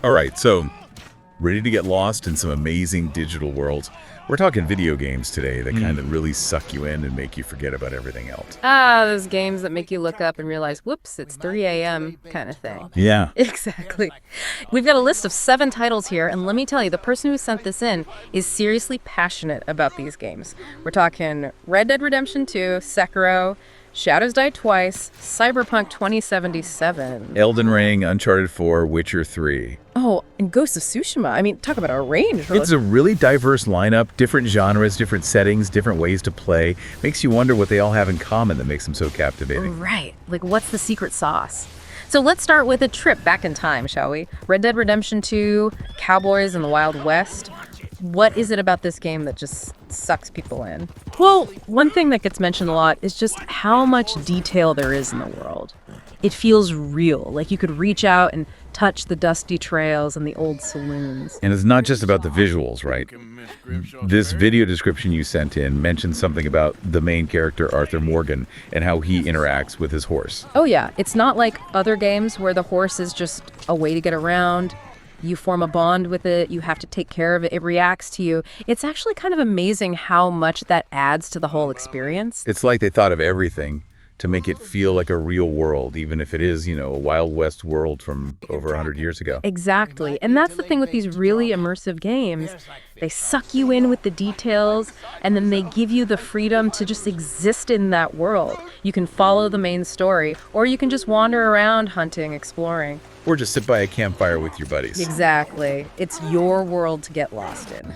All right, so ready to get lost in some amazing digital worlds? We're talking video games today that kind of really suck you in and make you forget about everything else. Ah, those games that make you look up and realize, whoops, it's 3 a.m. kind of thing. Yeah. Exactly. We've got a list of 7 titles here, and let me tell you, the person who sent this in is seriously passionate about these games. We're talking Red Dead Redemption 2, Sekiro, Shadows Die Twice, Cyberpunk 2077. Elden Ring, Uncharted 4, Witcher 3. Oh, and Ghost of Tsushima. I mean, talk about a range. It's a really diverse lineup, different genres, different settings, different ways to play. Makes you wonder what they all have in common that makes them so captivating. Right. Like, what's the secret sauce? So let's start with a trip back in time, shall we? Red Dead Redemption 2, Cowboys in the Wild West. What is it about this game that just sucks people in? Well, one thing that gets mentioned a lot is just how much detail there is in the world. It feels real, like you could reach out and touch the dusty trails and the old saloons. And it's not just about the visuals, right? This video description you sent in mentions something about the main character, Arthur Morgan, and how he interacts with his horse. Oh yeah, it's not like other games where the horse is just a way to get around. You form a bond with it, you have to take care of it, it reacts to you. It's actually kind of amazing how much that adds to the whole experience. It's like they thought of everything to make it feel like a real world, even if it is, a Wild West world from over 100 years ago. Exactly. And that's the thing with these really immersive games. They suck you in with the details, and then they give you the freedom to just exist in that world. You can follow the main story, or you can just wander around hunting, exploring. Or just sit by a campfire with your buddies. Exactly. It's your world to get lost in.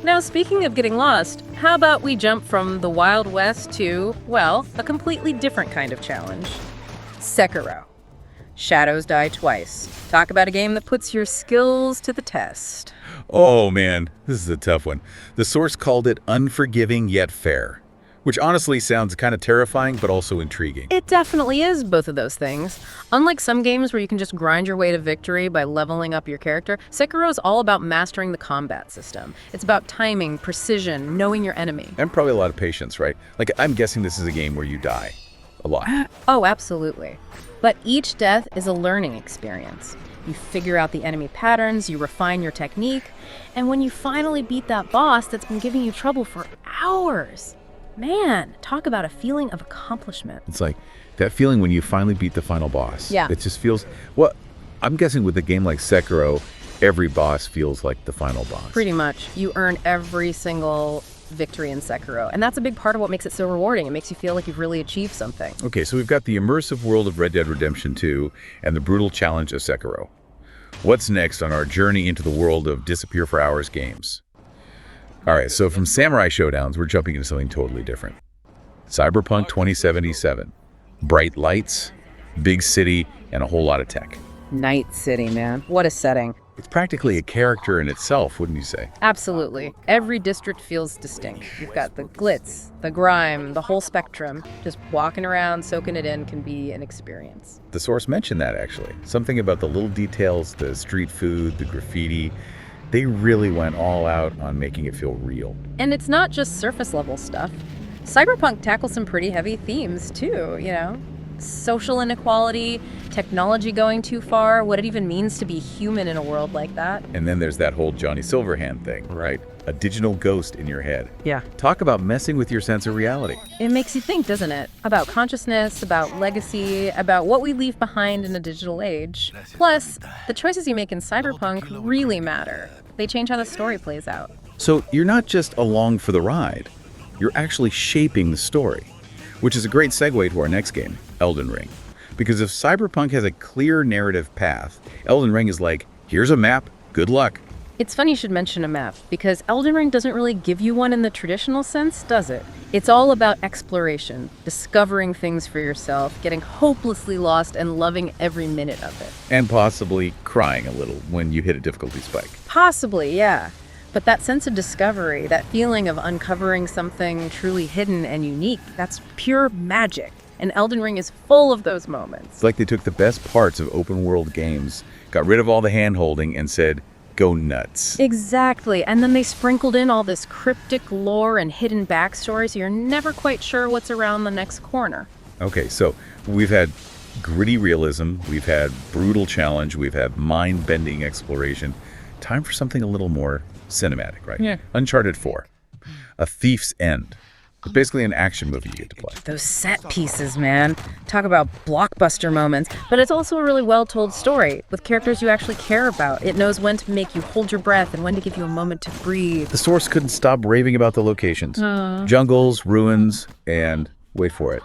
Now, speaking of getting lost, how about we jump from the Wild West to, well, a completely different kind of challenge. Sekiro. Shadows Die Twice. Talk about a game that puts your skills to the test. Oh man, this is a tough one. The source called it unforgiving yet fair, which honestly sounds kind of terrifying but also intriguing. It definitely is both of those things. Unlike some games where you can just grind your way to victory by leveling up your character, Sekiro is all about mastering the combat system. It's about timing, precision, knowing your enemy. And probably a lot of patience, right? Like, I'm guessing this is a game where you die a lot. Oh, absolutely. But each death is a learning experience. You figure out the enemy patterns, you refine your technique, and when you finally beat that boss that's been giving you trouble for hours, man, talk about a feeling of accomplishment. It's like that feeling when you finally beat the final boss. Yeah. It just feels, well, I'm guessing with a game like Sekiro, every boss feels like the final boss. Pretty much. You earn every single victory in Sekiro. And that's a big part of what makes it so rewarding. It makes you feel like you've really achieved something. Okay, so we've got the immersive world of Red Dead Redemption 2 and the brutal challenge of Sekiro. What's next on our journey into the world of Disappear for Hours games? All right, so from Samurai Showdowns, we're jumping into something totally different. Cyberpunk 2077. Bright lights, big city, and a whole lot of tech. Night City, man. What a setting. It's practically a character in itself, wouldn't you say? Absolutely. Every district feels distinct. You've got the glitz, the grime, the whole spectrum. Just walking around, soaking it in can be an experience. The source mentioned that, actually. Something about the little details, the street food, the graffiti. They really went all out on making it feel real. And it's not just surface level stuff. Cyberpunk tackles some pretty heavy themes too, social inequality, technology going too far, what it even means to be human in a world like that. And then there's that whole Johnny Silverhand thing, right? A digital ghost in your head. Yeah. Talk about messing with your sense of reality. It makes you think, doesn't it? About consciousness, about legacy, about what we leave behind in a digital age. Plus, the choices you make in Cyberpunk really matter. They change how the story plays out. So you're not just along for the ride, you're actually shaping the story, which is a great segue to our next game, Elden Ring. Because if Cyberpunk has a clear narrative path, Elden Ring is like, here's a map, good luck. It's funny you should mention a map, because Elden Ring doesn't really give you one in the traditional sense, does it? It's all about exploration, discovering things for yourself, getting hopelessly lost, and loving every minute of it. And possibly crying a little when you hit a difficulty spike. Possibly, yeah. But that sense of discovery, that feeling of uncovering something truly hidden and unique, that's pure magic. And Elden Ring is full of those moments. It's like they took the best parts of open world games, got rid of all the hand-holding, and said, go nuts. Exactly. And then they sprinkled in all this cryptic lore and hidden backstory, so you're never quite sure what's around the next corner. Okay, so we've had gritty realism, we've had brutal challenge, we've had mind-bending exploration. Time for something a little more cinematic, right? Yeah. Uncharted 4, A Thief's End. It's basically an action movie you get to play. Those set pieces, man. Talk about blockbuster moments. But it's also a really well-told story with characters you actually care about. It knows when to make you hold your breath and when to give you a moment to breathe. The source couldn't stop raving about the locations. Jungles, ruins, and, wait for it,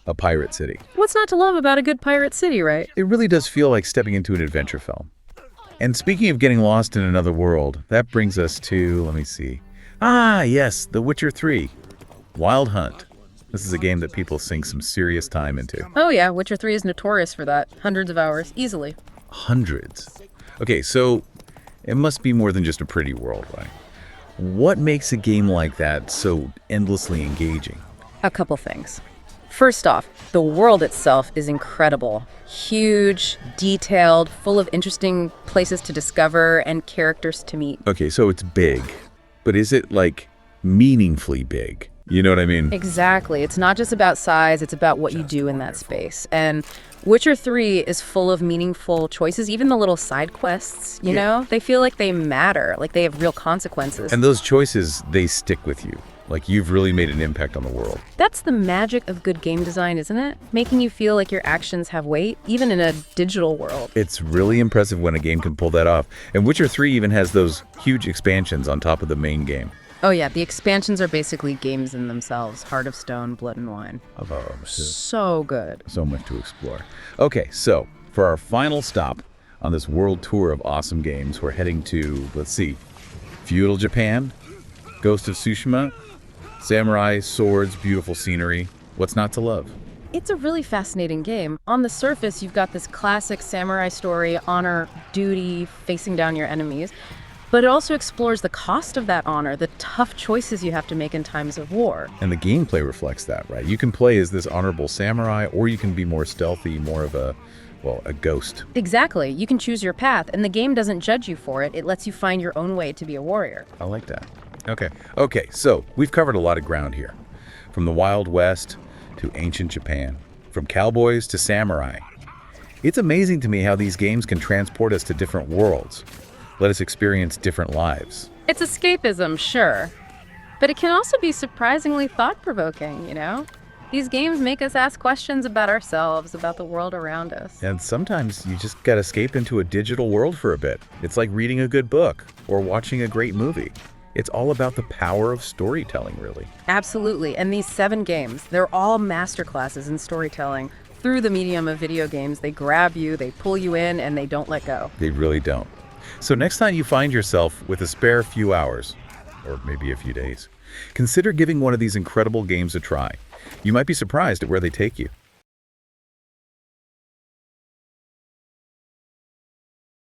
a pirate city. What's not to love about a good pirate city, right? It really does feel like stepping into an adventure film. And speaking of getting lost in another world, that brings us to, let me see. Ah, yes, The Witcher 3, Wild Hunt. This is a game that people sink some serious time into. Oh yeah, Witcher 3 is notorious for that. Hundreds of hours, easily. Hundreds. Okay, so it must be more than just a pretty world, right? What makes a game like that so endlessly engaging? A couple things. First off, the world itself is incredible. Huge, detailed, full of interesting places to discover and characters to meet. Okay, so it's big, but is it like meaningfully big? You know what I mean? Exactly. It's not just about size, it's about what you do in that space. And Witcher 3 is full of meaningful choices, even the little side quests, you know? They feel like they matter, like they have real consequences. And those choices, they stick with you. Like you've really made an impact on the world. That's the magic of good game design, isn't it? Making you feel like your actions have weight, even in a digital world. It's really impressive when a game can pull that off. And Witcher 3 even has those huge expansions on top of the main game. Oh yeah, the expansions are basically games in themselves. Heart of Stone, Blood and Wine. So good. So much to explore. Okay, so for our final stop on this world tour of awesome games, we're heading to, let's see, feudal Japan, Ghost of Tsushima, samurai, swords, beautiful scenery. What's not to love? It's a really fascinating game. On the surface, you've got this classic samurai story, honor, duty, facing down your enemies. But it also explores the cost of that honor, the tough choices you have to make in times of war. And the gameplay reflects that, right? You can play as this honorable samurai, or you can be more stealthy, more of a ghost. Exactly. You can choose your path, and the game doesn't judge you for it. It lets you find your own way to be a warrior. I like that. Okay, so we've covered a lot of ground here. From the Wild West to ancient Japan, from cowboys to samurai. It's amazing to me how these games can transport us to different worlds. Let us experience different lives. It's escapism, sure. But it can also be surprisingly thought-provoking, you know? These games make us ask questions about ourselves, about the world around us. And sometimes you just gotta escape into a digital world for a bit. It's like reading a good book or watching a great movie. It's all about the power of storytelling, really. Absolutely. And these 7 games, they're all masterclasses in storytelling. Through the medium of video games, they grab you, they pull you in, and they don't let go. They really don't. So next time you find yourself with a spare few hours, or maybe a few days, consider giving one of these incredible games a try. You might be surprised at where they take you.